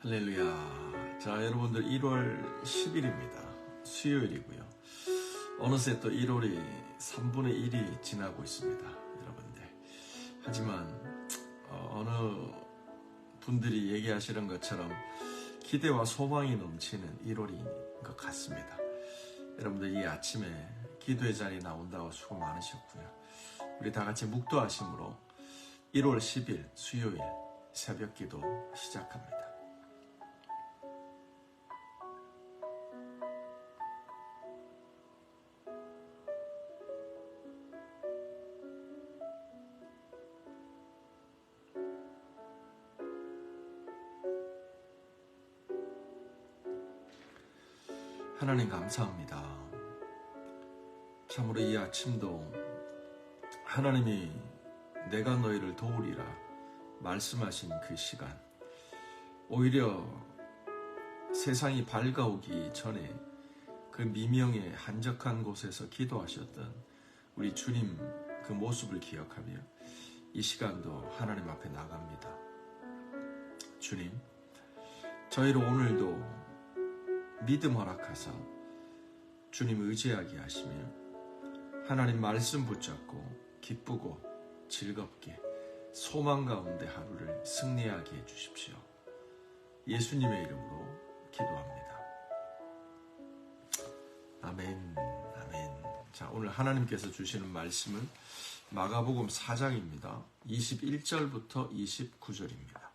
할렐루야. 자, 여러분들 1월 10일입니다. 수요일이고요. 어느새 또 1월이 3분의 1이 지나고 있습니다. 여러분들. 하지만 어느 분들이 얘기하시는 것처럼 기대와 소망이 넘치는 1월인 것 같습니다. 여러분들 이 아침에 기도의 자리에 나온다고 수고 많으셨고요. 우리 다 같이 묵도하심으로 1월 10일 수요일 새벽 기도 시작합니다. 하나님 감사합니다. 참으로 이 아침도 하나님이 내가 너희를 도우리라 말씀하신 그 시간, 오히려 세상이 밝아오기 전에 그 미명의 한적한 곳에서 기도하셨던 우리 주님 그 모습을 기억하며 이 시간도 하나님 앞에 나갑니다. 주님, 저희를 오늘도 믿음 허락하사 주님 의지하게 하시며 하나님 말씀 붙잡고 기쁘고 즐겁게 소망 가운데 하루를 승리하게 해주십시오. 예수님의 이름으로 기도합니다. 아멘, 아멘. 자, 오늘 하나님께서 주시는 말씀은 마가복음 4장입니다. 21절부터 29절입니다.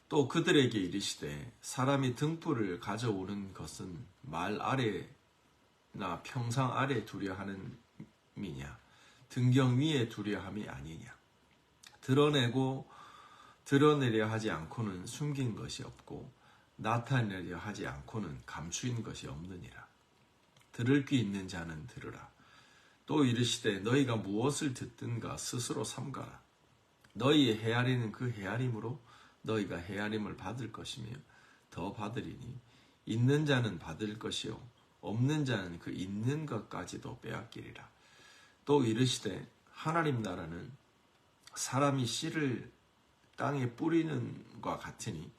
또 그들에게 이르시되 사람이 등불을 가져오는 것은 말 아래나 평상 아래 두려 함이냐 등경 위에 두려 함이 아니냐. 드러내려 하지 않고는 숨긴 것이 없고 나타내려 하지 않고는 감추인 것이 없느니라. 들을 귀 있는 자는 들으라. 또 이르시되 너희가 무엇을 듣든가 스스로 삼가라. 너희의 헤아리는 그 헤아림으로 너희가 헤아림을 받을 것이며 더 받으리니 있는 자는 받을 것이요 없는 자는 그 있는 것까지도 빼앗기리라. 또 이르시되 하나님 나라는 사람이 씨를 땅에 뿌리는 것과 같으니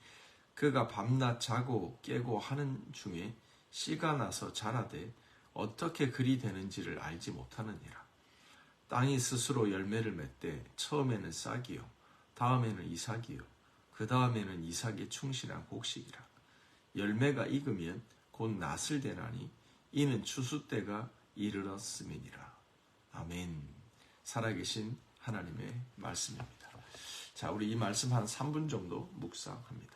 그가 밤낮 자고 깨고 하는 중에 씨가 나서 자라되 어떻게 그리 되는지를 알지 못하느니라. 땅이 스스로 열매를 맺되 처음에는 싹이요 다음에는 이삭이요 그 다음에는 이삭의 충실한 곡식이라. 열매가 익으면 곧 낫을 되나니 이는 추수 때가 이르렀음이니라. 아멘. 살아계신 하나님의 말씀입니다. 자, 우리 이 말씀 한 3분 정도 묵상합니다.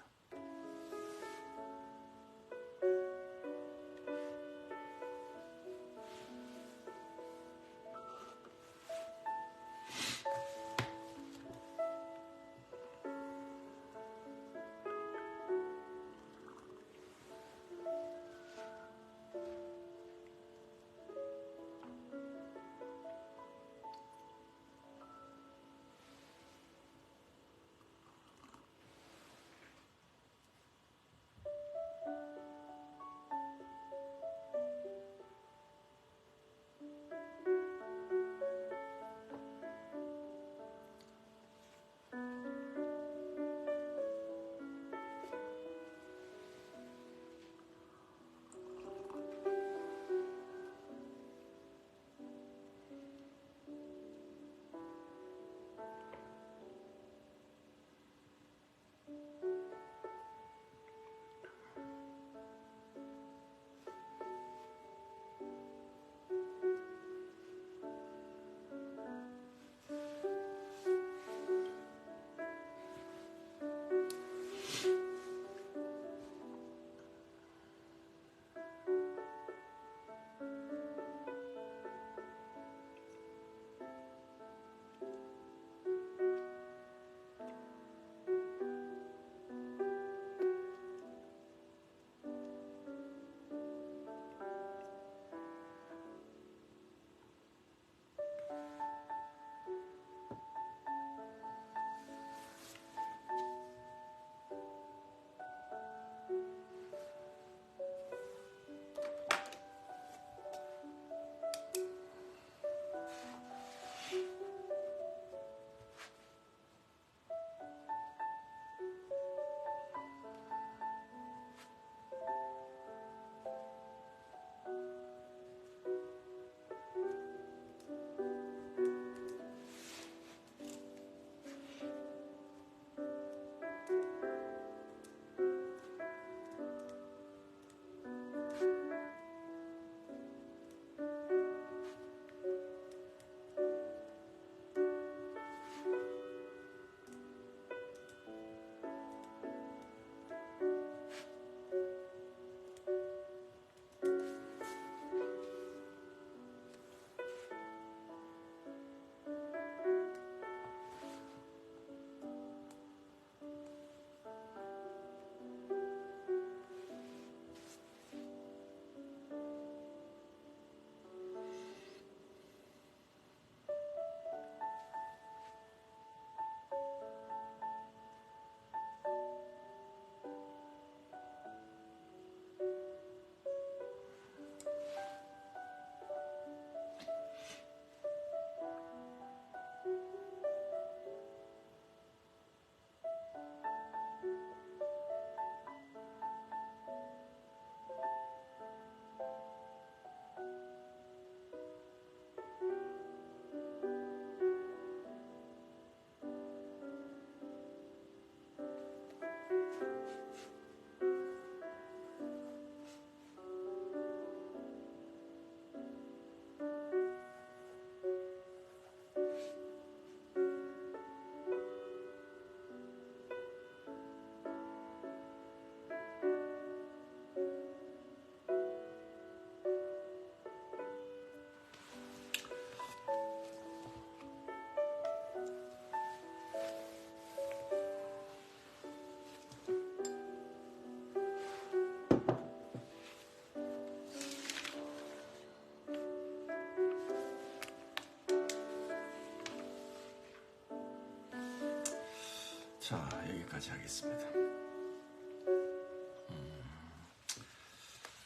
자, 여기까지 하겠습니다.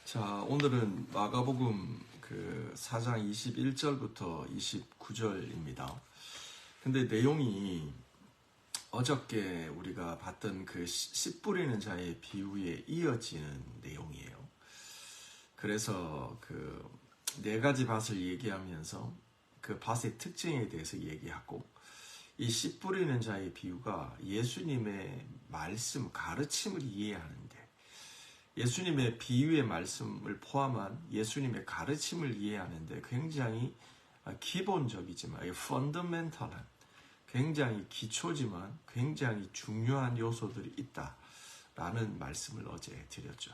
자, 오늘은 마가복음 그 4장 21절부터 29절입니다. 근데 내용이 어저께 우리가 봤던 그 씨 뿌리는 자의 비유에 이어지는 내용이에요. 그래서 그 네 가지 밭을 얘기하면서 그 밭의 특징에 대해서 얘기하고, 이 씨 뿌리는 자의 비유가 예수님의 말씀, 가르침을 이해하는데, 예수님의 비유의 말씀을 포함한 예수님의 가르침을 이해하는데 굉장히 기본적이지만 펀더멘털한, 굉장히 기초지만 굉장히 중요한 요소들이 있다라는 말씀을 어제 드렸죠.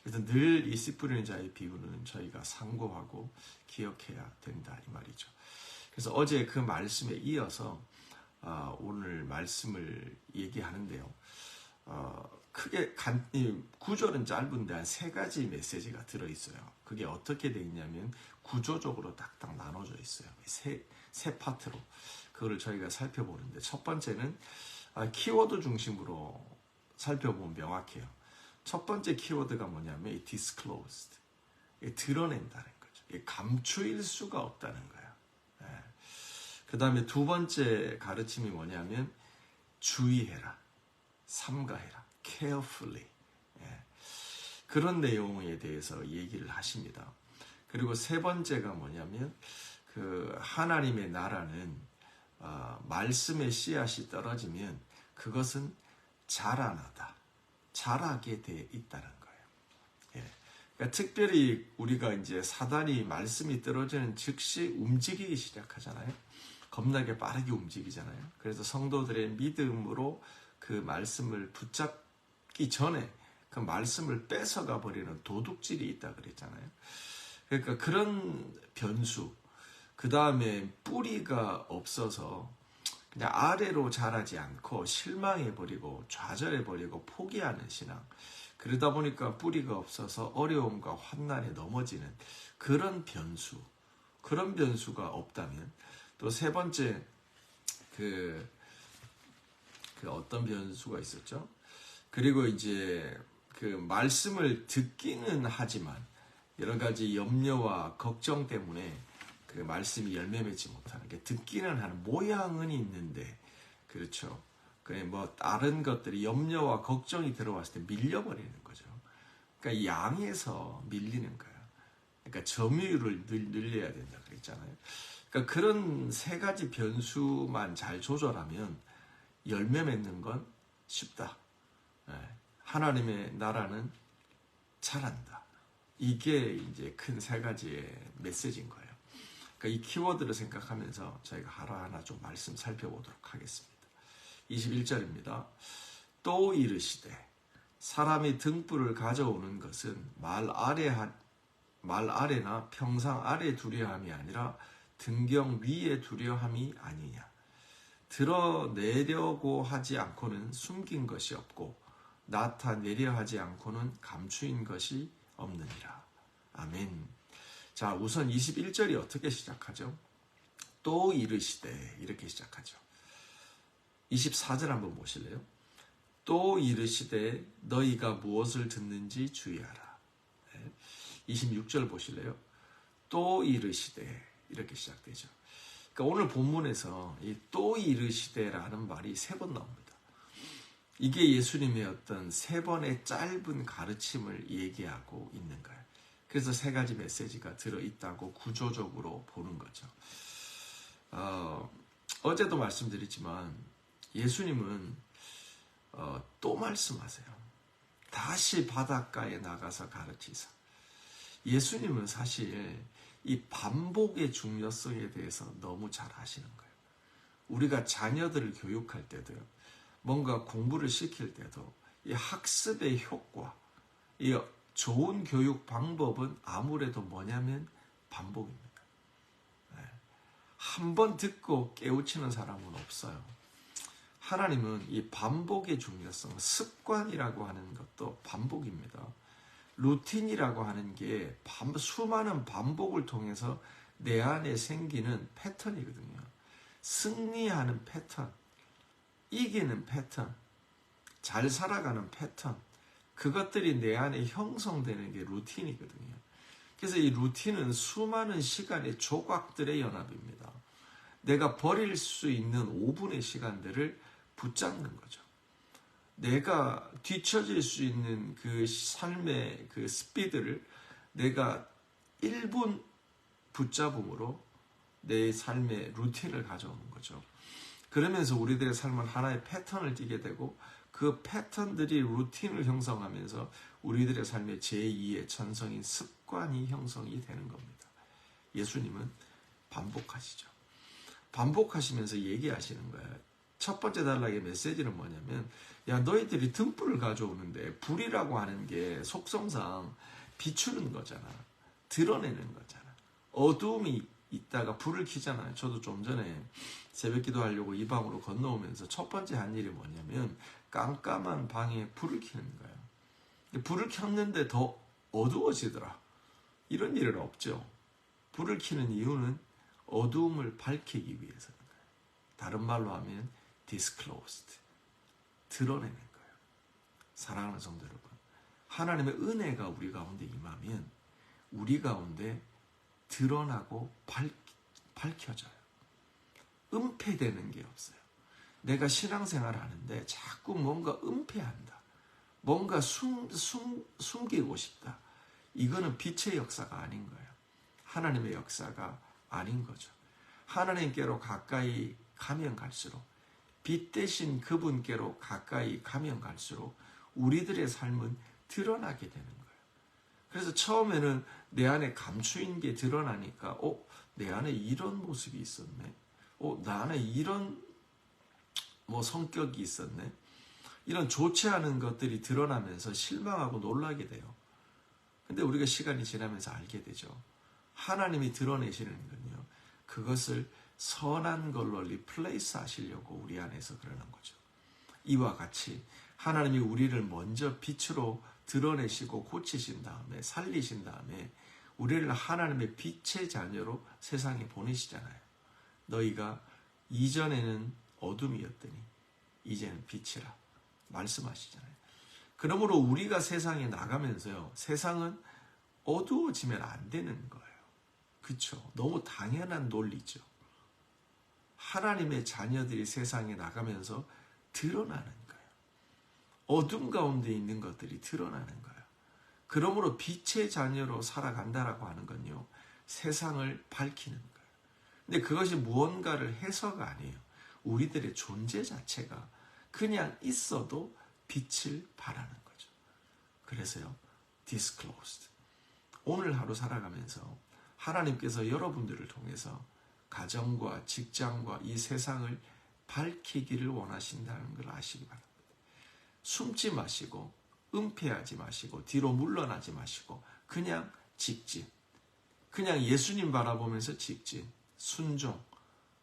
그래서 늘 이 씨 뿌리는 자의 비유는 저희가 상고하고 기억해야 된다 이 말이죠. 그래서 어제 그 말씀에 이어서 오늘 말씀을 얘기하는데요. 크게 구절은 짧은데 한 세 가지 메시지가 들어있어요. 그게 어떻게 되어 있냐면 구조적으로 딱딱 나눠져 있어요. 세 파트로 그거를 저희가 살펴보는데, 첫 번째는 키워드 중심으로 살펴보면 명확해요. 첫 번째 키워드가 뭐냐면 disclosed, 드러낸다는 거죠. 감추일 수가 없다는 거예요. 그 다음에 두 번째 가르침이 뭐냐면 주의해라, 삼가해라, carefully. 그런 내용에 대해서 얘기를 하십니다. 그리고 세 번째가 뭐냐면 그 하나님의 나라는 말씀의 씨앗이 떨어지면 그것은 자라게 돼 있다는 거예요. 그러니까 특별히 우리가 이제 사단이 말씀이 떨어지는 즉시 움직이기 시작하잖아요. 겁나게 빠르게 움직이잖아요. 그래서 성도들의 믿음으로 그 말씀을 붙잡기 전에 그 말씀을 뺏어가 버리는 도둑질이 있다 그랬잖아요. 그러니까 그런 변수, 그 다음에 뿌리가 없어서 그냥 아래로 자라지 않고 실망해버리고 좌절해버리고 포기하는 신앙, 그러다 보니까 뿌리가 없어서 어려움과 환난에 넘어지는 그런 변수가 없다면, 또 세 번째 그 어떤 변수가 있었죠? 그리고 이제 그 말씀을 듣기는 하지만 여러 가지 염려와 걱정 때문에 그 말씀이 열매 맺지 못하는 게, 듣기는 하는 모양은 있는데, 그렇죠. 뭐 다른 것들이 염려와 걱정이 들어왔을 때 밀려버리는 거죠. 그러니까 양에서 밀리는 거예요. 그러니까 점유율을 늘려야 된다 그랬잖아요. 그러니까 그런 세 가지 변수만 잘 조절하면 열매 맺는 건 쉽다. 하나님의 나라는 잘한다. 이게 이제 큰 세 가지의 메시지인 거예요. 그러니까 이 키워드를 생각하면서 저희가 하나하나 좀 말씀 살펴보도록 하겠습니다. 21절입니다. 또 이르시되 사람이 등불을 가져오는 것은 말 아래나 평상 아래 두려함이 아니라 등경 위에 두려함이 아니냐. 드러내려고 하지 않고는 숨긴 것이 없고 나타내려 하지 않고는 감추인 것이 없느니라. 아멘. 자, 우선 21절이 어떻게 시작하죠? 또 이르시되 이렇게 시작하죠. 24절 한번 보실래요? 또 이르시되 너희가 무엇을 듣는지 주의하라. 26절 보실래요? 또 이르시되 이렇게 시작되죠. 그러니까 오늘 본문에서 이 또 이르시되라는 말이 3번 나옵니다. 이게 예수님의 어떤 3번의 짧은 가르침을 얘기하고 있는 거예요. 그래서 3가지 메시지가 들어있다고 구조적으로 보는 거죠. 어제도 말씀드렸지만 예수님은 또 말씀하세요. 다시 바닷가에 나가서 가르치사. 예수님은 사실 이 반복의 중요성에 대해서 너무 잘 아시는 거예요. 우리가 자녀들을 교육할 때도요, 뭔가 공부를 시킬 때도 이 학습의 효과, 이 좋은 교육 방법은 아무래도 뭐냐면 반복입니다. 한 번 듣고 깨우치는 사람은 없어요. 하나님은 이 반복의 중요성, 습관이라고 하는 것도 반복입니다. 루틴이라고 하는 게 수많은 반복을 통해서 내 안에 생기는 패턴이거든요. 승리하는 패턴. 이기는 패턴, 잘 살아가는 패턴, 그것들이 내 안에 형성되는 게 루틴이거든요. 그래서 이 루틴은 수많은 시간의 조각들의 연합입니다. 내가 버릴 수 있는 5분의 시간들을 붙잡는 거죠. 내가 뒤처질 수 있는 그 삶의 그 스피드를 내가 1분 붙잡음으로 내 삶의 루틴을 가져오는 거죠. 그러면서 우리들의 삶은 하나의 패턴을 띠게 되고 그 패턴들이 루틴을 형성하면서 우리들의 삶의 제2의 천성인 습관이 형성이 되는 겁니다. 예수님은 반복하시죠. 반복하시면서 얘기하시는 거예요. 첫 번째 단락의 메시지는 뭐냐면, 야, 너희들이 등불을 가져오는데 불이라고 하는 게 속성상 비추는 거잖아. 드러내는 거잖아. 어두움이 있다가 불을 켜잖아요. 저도 좀 전에 새벽 기도하려고 이 방으로 건너오면서 첫 번째 한 일이 뭐냐면 깜깜한 방에 불을 켜는 거예요. 불을 켰는데 더 어두워지더라. 이런 일은 없죠. 불을 켜는 이유는 어두움을 밝히기 위해서인 거예요. 다른 말로 하면 disclosed, 드러내는 거예요. 사랑하는 성도 여러분, 하나님의 은혜가 우리 가운데 임하면 우리 가운데 드러나고 밝혀져요. 은폐되는 게 없어요. 내가 신앙생활을 하는데 자꾸 뭔가 은폐한다. 뭔가 숨기고 싶다. 이거는 빛의 역사가 아닌 거예요. 하나님의 역사가 아닌 거죠. 하나님께로 가까이 가면 갈수록, 빛 대신 그분께로 가까이 가면 갈수록 우리들의 삶은 드러나게 되는 거예요. 그래서 처음에는 내 안에 감추인 게 드러나니까 내 안에 이런 모습이 있었네. 나 안에 이런 성격이 있었네. 이런 좋지 않은 것들이 드러나면서 실망하고 놀라게 돼요. 근데 우리가 시간이 지나면서 알게 되죠. 하나님이 드러내시는 건요, 그것을 선한 걸로 리플레이스 하시려고 우리 안에서 그러는 거죠. 이와 같이 하나님이 우리를 먼저 빛으로 드러내시고 고치신 다음에, 살리신 다음에 우리를 하나님의 빛의 자녀로 세상에 보내시잖아요. 너희가 이전에는 어둠이었더니 이제는 빛이라 말씀하시잖아요. 그러므로 우리가 세상에 나가면서요, 세상은 어두워지면 안 되는 거예요. 그렇죠? 너무 당연한 논리죠. 하나님의 자녀들이 세상에 나가면서 드러나는 거예요. 어둠 가운데 있는 것들이 드러나는 거예요. 그러므로 빛의 자녀로 살아간다라고 하는 건요, 세상을 밝히는 거예요. 근데 그것이 무언가를 해서가 아니에요. 우리들의 존재 자체가 그냥 있어도 빛을 발하는 거죠. 그래서요, disclosed. 오늘 하루 살아가면서 하나님께서 여러분들을 통해서 가정과 직장과 이 세상을 밝히기를 원하신다는 걸 아시기 바랍니다. 숨지 마시고 은폐하지 마시고 뒤로 물러나지 마시고 그냥 직진, 그냥 예수님 바라보면서 직진, 순종,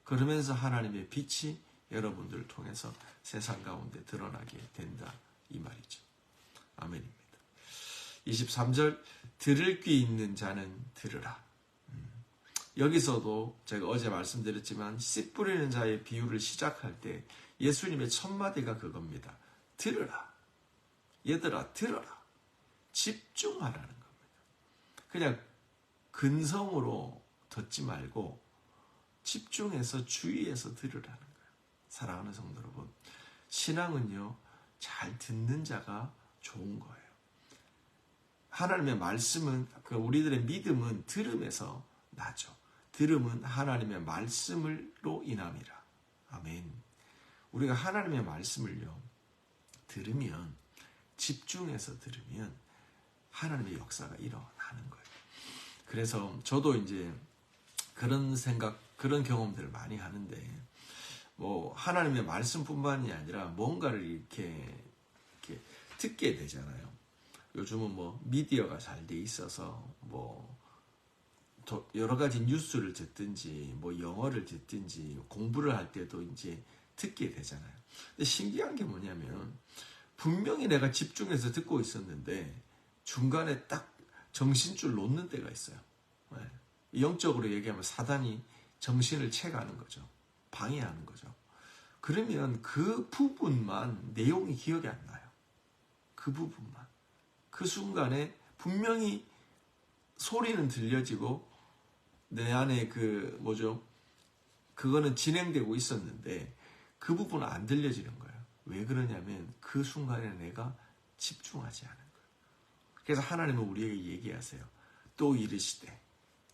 그러면서 하나님의 빛이 여러분들을 통해서 세상 가운데 드러나게 된다, 이 말이죠. 아멘입니다. 23절, 들을 귀 있는 자는 들으라. 여기서도 제가 어제 말씀드렸지만 씨 뿌리는 자의 비유를 시작할 때 예수님의 첫 마디가 그겁니다. 들으라. 얘들아, 들어라. 집중하라는 겁니다. 그냥 근성으로 듣지 말고 집중해서 주의해서 들으라는 거예요. 사랑하는 성도 여러분, 신앙은요, 잘 듣는 자가 좋은 거예요. 하나님의 말씀은, 우리들의 믿음은 들음에서 나죠. 들음은 하나님의 말씀으로 인함이라. 아멘. 우리가 하나님의 말씀을요, 들으면, 집중해서 들으면 하나님의 역사가 일어나는 거예요. 그래서 저도 이제 그런 생각, 그런 경험들을 많이 하는데, 하나님의 말씀뿐만이 아니라 뭔가를 이렇게 듣게 되잖아요. 요즘은 미디어가 잘 돼 있어서 여러 가지 뉴스를 듣든지 영어를 듣든지 공부를 할 때도 이제 듣게 되잖아요. 근데 신기한 게 뭐냐면 분명히 내가 집중해서 듣고 있었는데 중간에 딱 정신줄 놓는 때가 있어요. 영적으로 얘기하면 사단이 정신을 채가는 거죠. 방해하는 거죠. 그러면 그 부분만 내용이 기억이 안 나요. 그 부분만. 그 순간에 분명히 소리는 들려지고 내 안에 그거는 진행되고 있었는데 그 부분은 안 들려지는 거예요. 왜 그러냐면 그 순간에 내가 집중하지 않은 거예요. 그래서 하나님은 우리에게 얘기하세요. 또 이르시되,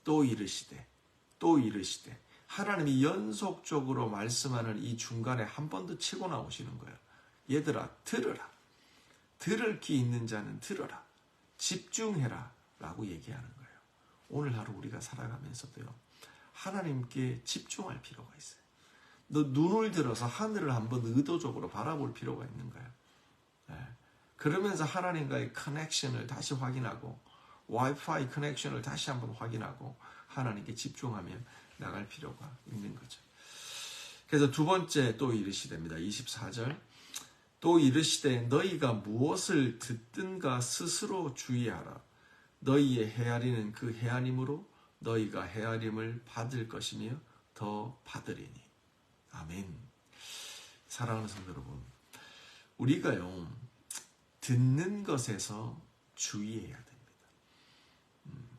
또 이르시되, 또 이르시되. 하나님이 연속적으로 말씀하는 이 중간에 한 번 더 치고 나오시는 거예요. 얘들아, 들으라. 들을 귀 있는 자는 들어라. 집중해라. 라고 얘기하는 거예요. 오늘 하루 우리가 살아가면서도요. 하나님께 집중할 필요가 있어요. 너 눈을 들어서 하늘을 한번 의도적으로 바라볼 필요가 있는 거예요. 그러면서 하나님과의 커넥션을 다시 확인하고 와이파이 커넥션을 다시 한번 확인하고 하나님께 집중하며 나갈 필요가 있는 거죠. 그래서 두 번째 또 이르시됩니다. 24절 또 이르시되 너희가 무엇을 듣든가 스스로 주의하라. 너희의 헤아리는 그 헤아림으로 너희가 헤아림을 받을 것이며 더 받으리니. 아멘. 사랑하는 성도 여러분, 우리가요 듣는 것에서 주의해야 됩니다.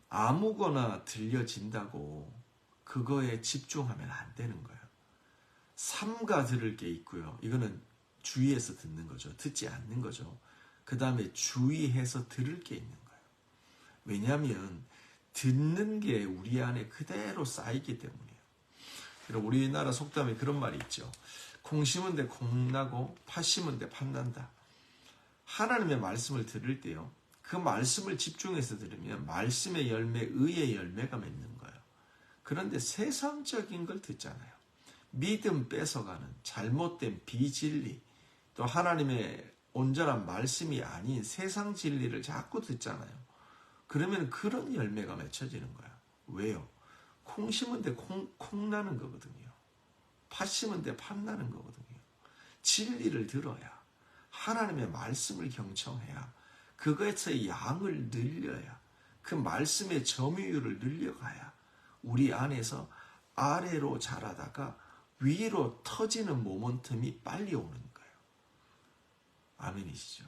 아무거나 들려진다고 그거에 집중하면 안 되는 거예요. 삼가 들을 게 있고요. 이거는 주의해서 듣는 거죠. 듣지 않는 거죠. 그 다음에 주의해서 들을 게 있는 거예요. 왜냐하면 듣는 게 우리 안에 그대로 쌓이기 때문이에요. 여러분, 우리나라 속담에 그런 말이 있죠. 콩 심은 데 콩 나고 팥 심은 데 팥 난다. 하나님의 말씀을 들을 때요. 그 말씀을 집중해서 들으면 말씀의 열매, 의의 열매가 맺는 거예요. 그런데 세상적인 걸 듣잖아요. 믿음 뺏어가는 잘못된 비진리, 또 하나님의 온전한 말씀이 아닌 세상 진리를 자꾸 듣잖아요. 그러면 그런 열매가 맺혀지는 거야. 왜요? 콩 심은 데 콩 나는 거거든요. 팥 심은 데 팥 나는 거거든요. 진리를 들어야, 하나님의 말씀을 경청해야, 그것의 양을 늘려야, 그 말씀의 점유율을 늘려가야 우리 안에서 아래로 자라다가 위로 터지는 모멘텀이 빨리 오는 거예요. 아멘이시죠?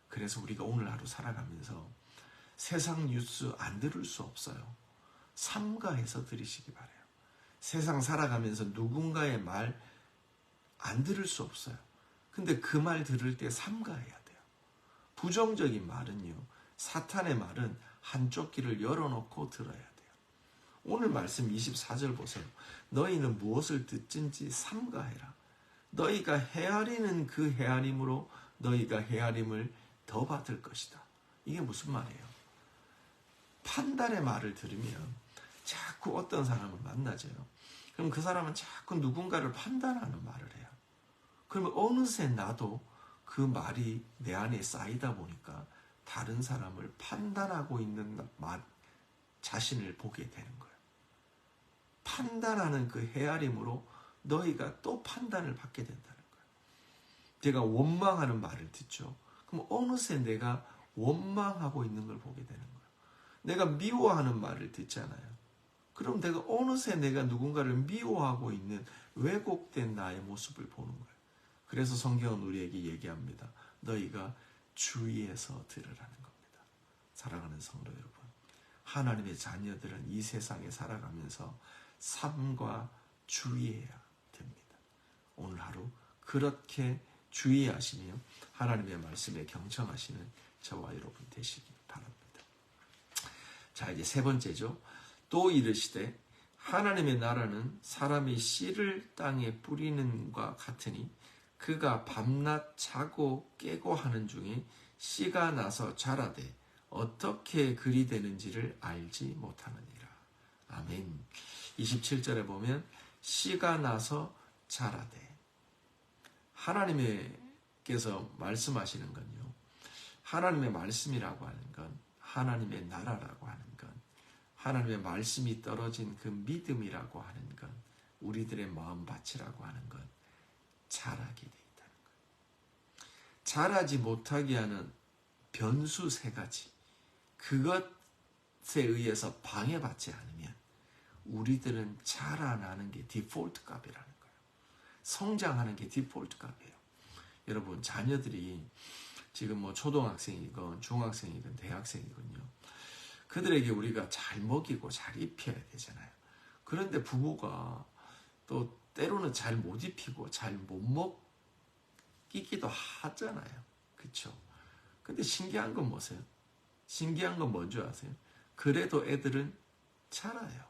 그래서 우리가 오늘 하루 살아가면서 세상 뉴스 안 들을 수 없어요. 삼가해서 들으시기 바라요. 세상 살아가면서 누군가의 말 안 들을 수 없어요. 근데 그 말 들을 때 삼가해야 돼요. 부정적인 말은요, 사탄의 말은 한쪽 귀를 열어놓고 들어야 돼요. 오늘 말씀 24절 보세요. 너희는 무엇을 듣든지 삼가해라. 너희가 헤아리는 그 헤아림으로 너희가 헤아림을 더 받을 것이다. 이게 무슨 말이에요? 판단의 말을 들으면 자꾸 어떤 사람을 만나져요. 그럼 그 사람은 자꾸 누군가를 판단하는 말을 해요. 그러면 어느새 나도 그 말이 내 안에 쌓이다 보니까 다른 사람을 판단하고 있는 자신을 보게 되는 거예요. 판단하는 그 헤아림으로 너희가 또 판단을 받게 된다는 거예요. 제가 원망하는 말을 듣죠. 그럼 어느새 내가 원망하고 있는 걸 보게 되는 거예요. 내가 미워하는 말을 듣잖아요. 그럼 내가 어느새 내가 누군가를 미워하고 있는 왜곡된 나의 모습을 보는 거예요. 그래서 성경은 우리에게 얘기합니다. 너희가 주의해서 들으라는 겁니다. 사랑하는 성도 여러분, 하나님의 자녀들은 이 세상에 살아가면서 삶과 주의해야 됩니다. 오늘 하루 그렇게 주의하시며 하나님의 말씀에 경청하시는 저와 여러분 되시기 바랍니다. 자, 이제 세 번째죠. 또 이르시되 하나님의 나라는 사람이 씨를 땅에 뿌리는 것 같으니 그가 밤낮 자고 깨고 하는 중에 씨가 나서 자라되 어떻게 그리 되는지를 알지 못하느니라. 아멘. 27절에 보면 씨가 나서 자라되, 하나님께서 말씀하시는 건요, 하나님의 말씀이라고 하는 건, 하나님의 나라라고 하는 건, 하나님의 말씀이 떨어진 그 믿음이라고 하는 건, 우리들의 마음밭이라고 하는 건 자라게 돼 있다는 거예요. 자라지 못하게 하는 변수 세 가지, 그것에 의해서 방해받지 않으면 우리들은 자라나는 게 디폴트 값이라는 거예요. 성장하는 게 디폴트 값이에요. 여러분, 자녀들이 지금 뭐 초등학생이건 중학생이건 대학생이건요, 그들에게 우리가 잘 먹이고 잘 입혀야 되잖아요. 그런데 부모가 또 때로는 잘 못 입히고 잘 못 먹이기도 하잖아요. 그렇죠? 근데 신기한 건 뭐세요? 신기한 건 뭔지 아세요? 그래도 애들은 자라요.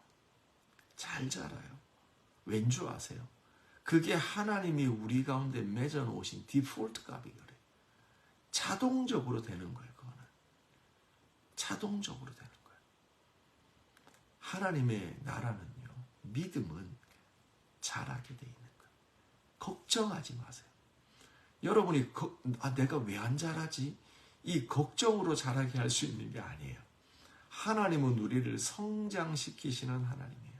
잘 자라요. 왠 줄 아세요? 그게 하나님이 우리 가운데 맺어놓으신 디폴트 값이 그래요. 자동적으로 되는 거예요. 그거는 자동적으로 되는 거예요. 하나님의 나라는요, 믿음은 자라게 돼 있는 거예요. 걱정하지 마세요. 여러분이 내가 왜 안 자라지? 이 걱정으로 자라게 할 수 있는 게 아니에요. 하나님은 우리를 성장시키시는 하나님이에요.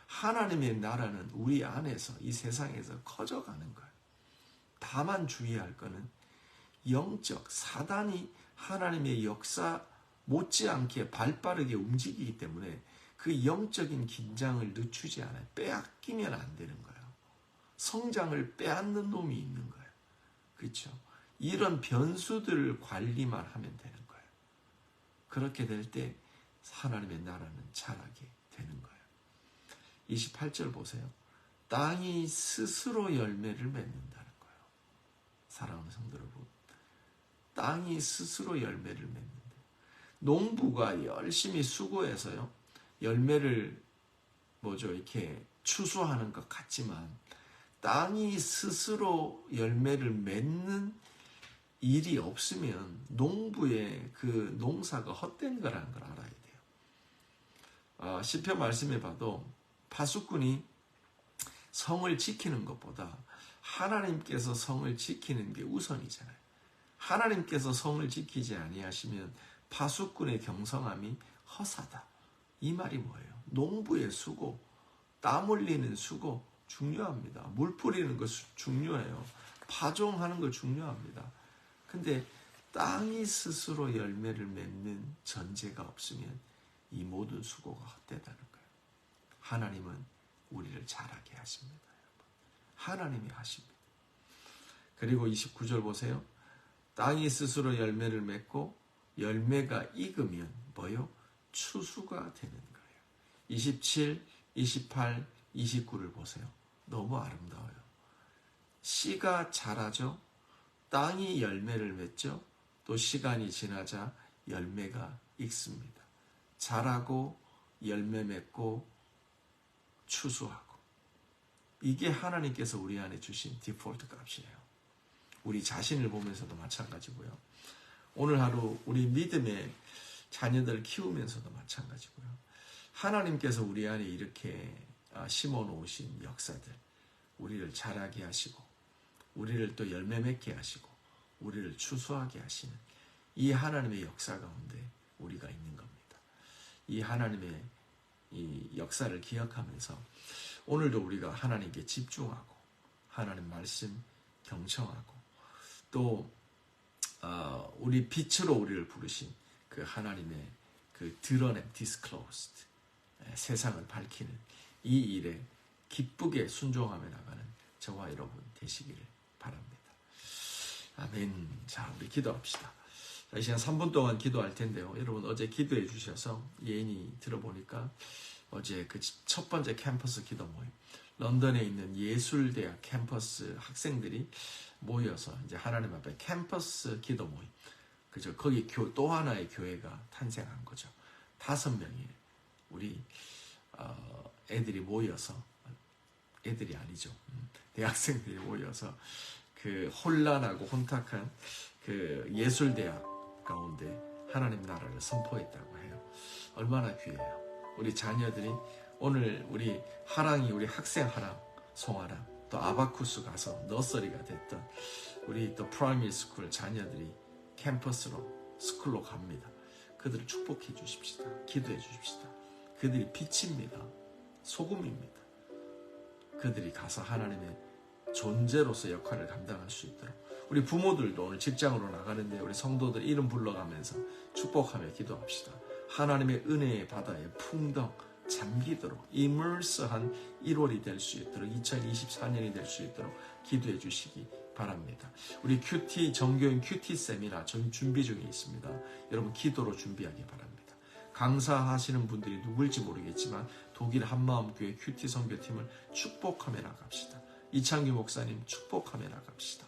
하나님의 나라는 우리 안에서 이 세상에서 커져가는 거예요. 다만 주의할 거는 영적 사단이 하나님의 역사 못지않게 발빠르게 움직이기 때문에 그 영적인 긴장을 늦추지 않아요. 빼앗기면 안 되는 거예요. 성장을 빼앗는 놈이 있는 거예요. 그렇죠? 이런 변수들 관리만 하면 되는 거예요. 그렇게 될 때 하나님의 나라는 자라게 되는 거예요. 28절 보세요. 땅이 스스로 열매를 맺는다는 거예요. 사랑하는 성도 여러분, 땅이 스스로 열매를 맺는다. 농부가 열심히 수고해서요, 열매를 이렇게 추수하는 것 같지만 땅이 스스로 열매를 맺는 일이 없으면 농부의 그 농사가 헛된 거라는 걸 알아야 돼요. 시편 말씀에 봐도 파수꾼이 성을 지키는 것보다 하나님께서 성을 지키는 게 우선이잖아요. 하나님께서 성을 지키지 아니하시면 파수꾼의 경성함이 허사다. 이 말이 뭐예요? 농부의 수고, 땀 흘리는 수고 중요합니다. 물 뿌리는 거 중요해요. 파종하는 거 중요합니다. 근데 땅이 스스로 열매를 맺는 전제가 없으면 이 모든 수고가 헛되다는 거예요. 하나님은 우리를 자라게 하십니다. 여러분. 하나님이 하십니다. 그리고 29절 보세요. 땅이 스스로 열매를 맺고 열매가 익으면 뭐요? 추수가 되는 거예요. 27, 28, 29를 보세요. 너무 아름다워요. 씨가 자라죠. 땅이 열매를 맺죠. 또 시간이 지나자 열매가 익습니다. 자라고 열매 맺고 추수하고. 이게 하나님께서 우리 안에 주신 디폴트 값이에요. 우리 자신을 보면서도 마찬가지고요. 오늘 하루 우리 믿음의 자녀들을 키우면서도 마찬가지고요. 하나님께서 우리 안에 이렇게 심어 놓으신 역사들, 우리를 자라게 하시고 우리를 또 열매 맺게 하시고 우리를 추수하게 하시는 이 하나님의 역사 가운데 우리가 있는 겁니다. 이 하나님의 이 역사를 기억하면서 오늘도 우리가 하나님께 집중하고 하나님 말씀 경청하고 또 우리 빛으로 우리를 부르신 그 하나님의 그 드러냄, disclosed, 세상을 밝히는 이 일에 기쁘게 순종하며 나가는 저와 여러분 되시기를 바랍니다. 아멘. 자, 우리 기도합시다. 자, 이 시간 3분 동안 기도할 텐데요. 여러분 어제 기도해 주셔서 예인이 들어보니까 어제 그 첫 번째 캠퍼스 기도 모임, 런던에 있는 예술대학 캠퍼스 학생들이 모여서 이제 하나님 앞에 캠퍼스 기도 모임, 그죠? 거기 또 하나의 교회가 탄생한 거죠. 5명의 우리 애들이 모여서, 애들이 아니죠, 대학생들이 모여서 그 혼란하고 혼탁한 그 예술대학 가운데 하나님 나라를 선포했다고 해요. 얼마나 귀해요. 우리 자녀들이 오늘 우리 하랑이, 우리 학생 하랑, 송하랑, 또 아바쿠스 가서 너서리가 됐던 우리 또 프라이머리 스쿨 자녀들이 캠퍼스로, 스쿨로 갑니다. 그들을 축복해 주십시다. 기도해 주십시다. 그들이 빛입니다. 소금입니다. 그들이 가서 하나님의 존재로서 역할을 감당할 수 있도록, 우리 부모들도 오늘 직장으로 나가는데 우리 성도들 이름 불러가면서 축복하며 기도합시다. 하나님의 은혜의 바다에 풍덩 잠기도록 immerse한 1월이 될 수 있도록 2024년이 될 수 있도록 기도해 주시기 바랍니다. 우리 큐티 정교인 큐티 세미나 전 준비 중에 있습니다. 여러분 기도로 준비하기 바랍니다. 강사하시는 분들이 누굴지 모르겠지만 독일 한마음교회 큐티 선교팀을 축복하며 나갑시다. 이창규 목사님 축복하며 나갑시다.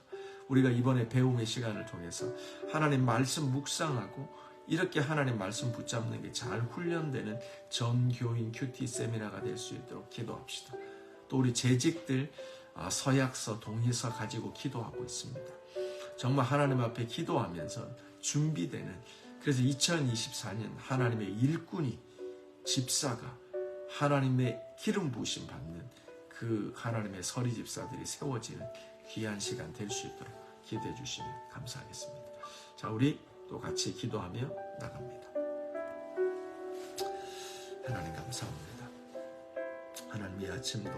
우리가 이번에 배움의 시간을 통해서 하나님 말씀 묵상하고 이렇게 하나님 말씀 붙잡는 게 잘 훈련되는 전교인 큐티 세미나가 될 수 있도록 기도합시다. 또 우리 재직들 서약서, 동의서 가지고 기도하고 있습니다. 정말 하나님 앞에 기도하면서 준비되는, 그래서 2024년 하나님의 일꾼이, 집사가 하나님의 기름 부으심 받는 그 하나님의 서리 집사들이 세워지는 귀한 시간 될 수 있도록 기도해 주시면 감사하겠습니다. 자, 우리 또 같이 기도하며 나갑니다. 하나님 감사합니다. 하나님 이 아침도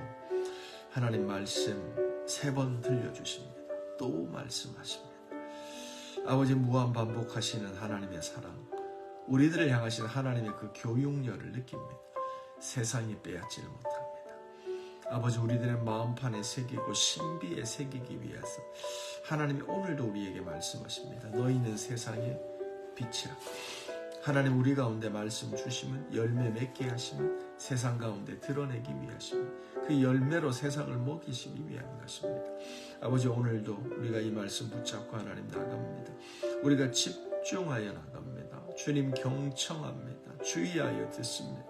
하나님 말씀 3번 들려주십니다. 또 말씀하십니다. 아버지 무한 반복하시는 하나님의 사랑, 우리들을 향하신 하나님의 그 교육열을 느낍니다. 세상이 빼앗지를 못합니다. 아버지 우리들의 마음판에 새기고 신비에 새기기 위해서 하나님이 오늘도 우리에게 말씀하십니다. 너희는 세상의 빛이라. 하나님 우리 가운데 말씀 주시면 열매 맺게 하시면 세상 가운데 드러내기 위하십니다. 그 열매로 세상을 먹이시기 위한 것입니다. 아버지 오늘도 우리가 이 말씀 붙잡고 하나님 나갑니다. 우리가 집중하여 나갑니다. 주님 경청합니다. 주의하여 듣습니다.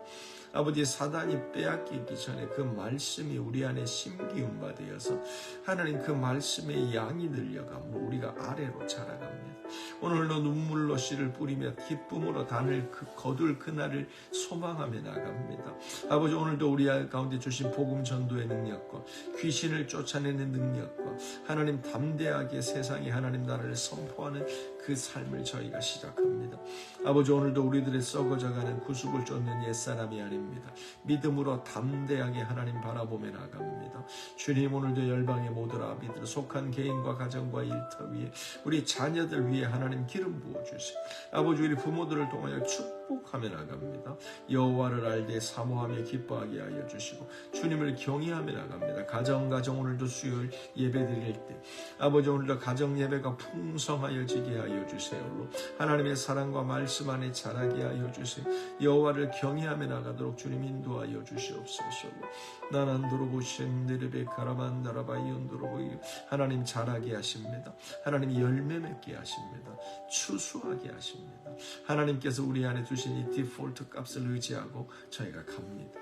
아버지 사단이 빼앗기기 전에 그 말씀이 우리 안에 심기운바 되어서 하나님 그 말씀의 양이 늘려가므로 우리가 아래로 자라갑니다. 오늘도 눈물로 씨를 뿌리며 기쁨으로 단을 거둘 그날을 소망하며 나갑니다. 아버지 오늘도 우리 가운데 주신 복음 전도의 능력과 귀신을 쫓아내는 능력과 하나님 담대하게 세상에 하나님 나라를 선포하는 그 삶을 저희가 시작합니다. 아버지 오늘도 우리들의 썩어져가는 구속을 쫓는 옛사람이 아닙니다. 믿음으로 담대하게 하나님 바라보며 나갑니다. 주님 오늘도 열방의 모든 아비들 속한 개인과 가정과 일터 위에 우리 자녀들 위에 하나님 기름 부어주시고 아버지 우리 부모들을 통하여 축복하며 나갑니다. 여호와를 알되 사모하며 기뻐하게 하여 주시고 주님을 경외하며 나갑니다. 가정 오늘도 수요일 예배 드릴 때 아버지 오늘도 가정 예배가 풍성하여지게 하여 주세요. 하나님의 사랑과 말씀 안에 자라게 하여 주세요. 여호와를 경외하며 나가도록 주님 인도하여 주시옵소서. 나난도로보신 네르베 가라만다라바이온도로보이 하나님 자라게 하십니다. 하나님 열매 맺게 하십니다. 추수하게 하십니다. 하나님께서 우리 안에 두신 이 디폴트 값을 의지하고 저희가 갑니다.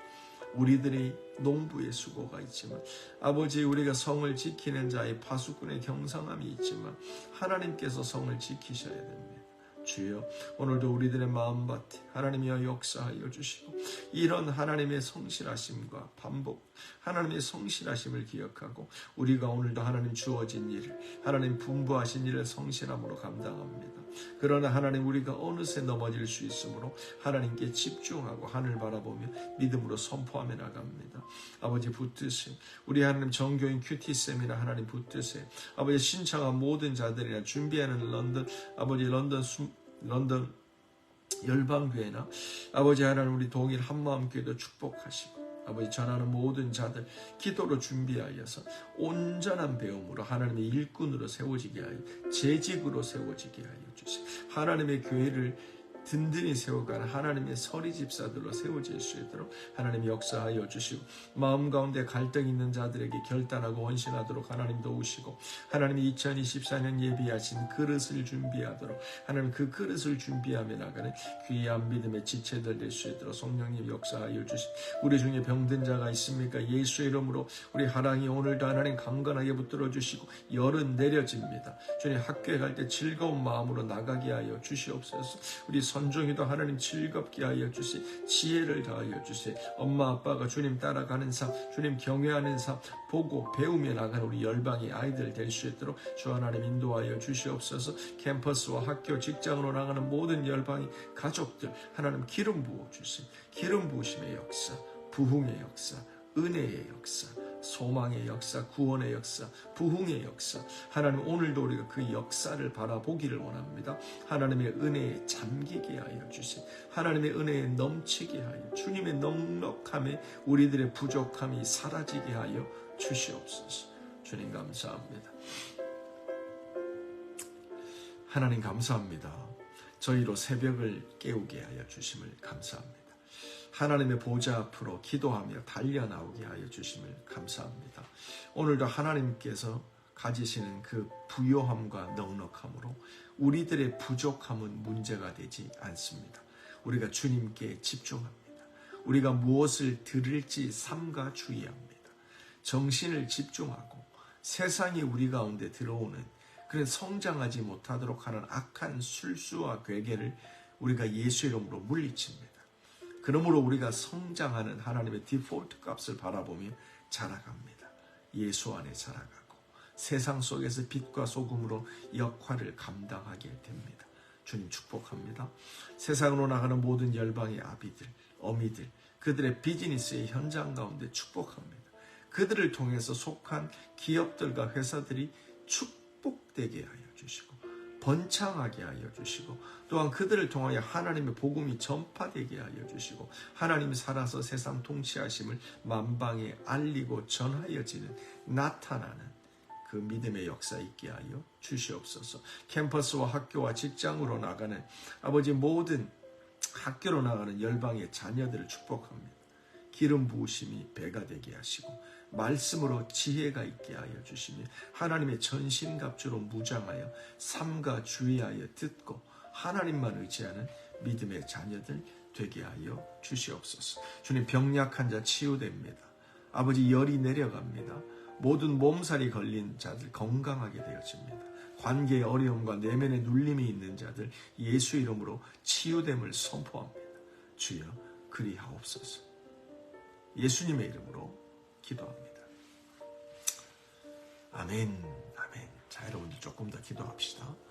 우리들이 농부의 수고가 있지만 아버지 우리가 성을 지키는 자의 파수꾼의 경성함이 있지만 하나님께서 성을 지키셔야 됩니다. 주여 오늘도 우리들의 마음밭에 하나님이여 역사하여 주시고 이런 하나님의 성실하심과 반복 하나님의 성실하심을 기억하고 우리가 오늘도 하나님 주어진 일을 하나님 분부하신 일을 성실함으로 감당합니다. 그러나 하나님 우리가 어느새 넘어질 수 있으므로 하나님께 집중하고 하늘 바라보며 믿음으로 선포하며 나갑니다. 아버지 붙드세요. 우리 하나님 정교인 큐티 세미나 하나님 붙드세요. 아버지 신청한 모든 자들이나 준비하는 런던 열방교회나 아버지 하나님 우리 동일 한마음교회도 축복하시고 아버지 전하는 모든 자들 기도로 준비하여서 온전한 배움으로 하나님의 일꾼으로 세워지게 하여 재직으로 세워지게 하여 주시고 하나님의 교회를 든든히 세워가는 하나님의 서리 집사들로 세워질 수 있도록 하나님 역사하여 주시고 마음 가운데 갈등 있는 자들에게 결단하고 헌신하도록 하나님 도우시고 하나님이 2024년 예비하신 그릇을 준비하도록 하나님 그 그릇을 준비하며 나가는 귀한 믿음의 지체들 될 수 있도록 성령님 역사하여 주시고 우리 중에 병든 자가 있습니까? 예수의 이름으로 우리 하랑이 오늘도 하나님 강건하게 붙들어 주시고 열은 내려집니다. 주님 학교에 갈 때 즐거운 마음으로 나가게 하여 주시옵소서. 우리 선종이도 하나님 즐겁게 하여 주시 지혜를 더하여 주시 엄마 아빠가 주님 따라가는 삶 주님 경외하는 삶 보고 배우며 나가는 우리 열방의 아이들 될 수 있도록 주 하나님 인도하여 주시옵소서. 캠퍼스와 학교 직장으로 나가는 모든 열방의 가족들 하나님 기름 부어 주시 기름 부으심의 역사 부흥의 역사 은혜의 역사, 소망의 역사, 구원의 역사, 부흥의 역사, 하나님 오늘도 우리가 그 역사를 바라보기를 원합니다. 하나님의 은혜에 잠기게 하여 주시, 하나님의 은혜에 넘치게 하여, 주님의 넉넉함에 우리들의 부족함이 사라지게 하여 주시옵소서. 주님 감사합니다. 하나님 감사합니다. 저희로 새벽을 깨우게 하여 주심을 감사합니다. 하나님의 보좌 앞으로 기도하며 달려나오게 하여 주심을 감사합니다. 오늘도 하나님께서 가지시는 그 부요함과 넉넉함으로 우리들의 부족함은 문제가 되지 않습니다. 우리가 주님께 집중합니다. 우리가 무엇을 들을지 삼가 주의합니다. 정신을 집중하고 세상이 우리 가운데 들어오는 그런 성장하지 못하도록 하는 악한 술수와 괴계를 우리가 예수 이름으로 물리칩니다. 그러므로 우리가 성장하는 하나님의 디폴트 값을 바라보며 자라갑니다. 예수 안에 자라가고 세상 속에서 빛과 소금으로 역할을 감당하게 됩니다. 주님 축복합니다. 세상으로 나가는 모든 열방의 아비들, 어미들, 그들의 비즈니스의 현장 가운데 축복합니다. 그들을 통해서 속한 기업들과 회사들이 축복되게 하여 주시고 번창하게 하여 주시고 또한 그들을 통하여 하나님의 복음이 전파되게 하여 주시고 하나님이 살아서 세상 통치하심을 만방에 알리고 전하여지는 나타나는 그 믿음의 역사 있게 하여 주시옵소서. 캠퍼스와 학교와 직장으로 나가는 아버지 모든 학교로 나가는 열방의 자녀들을 축복합니다. 기름 부으심이 배가 되게 하시고 말씀으로 지혜가 있게 하여 주시며 하나님의 전신갑주로 무장하여 삼가 주의하여 듣고 하나님만 의지하는 믿음의 자녀들 되게 하여 주시옵소서. 주님, 병약한 자 치유됩니다. 아버지, 열이 내려갑니다. 모든 몸살이 걸린 자들 건강하게 되어집니다. 관계의 어려움과 내면의 눌림이 있는 자들 예수 이름으로 치유됨을 선포합니다. 주여 그리하옵소서. 예수님의 이름으로 기도합니다. 아멘, 아멘. 자, 여러분들 조금 더 기도합시다.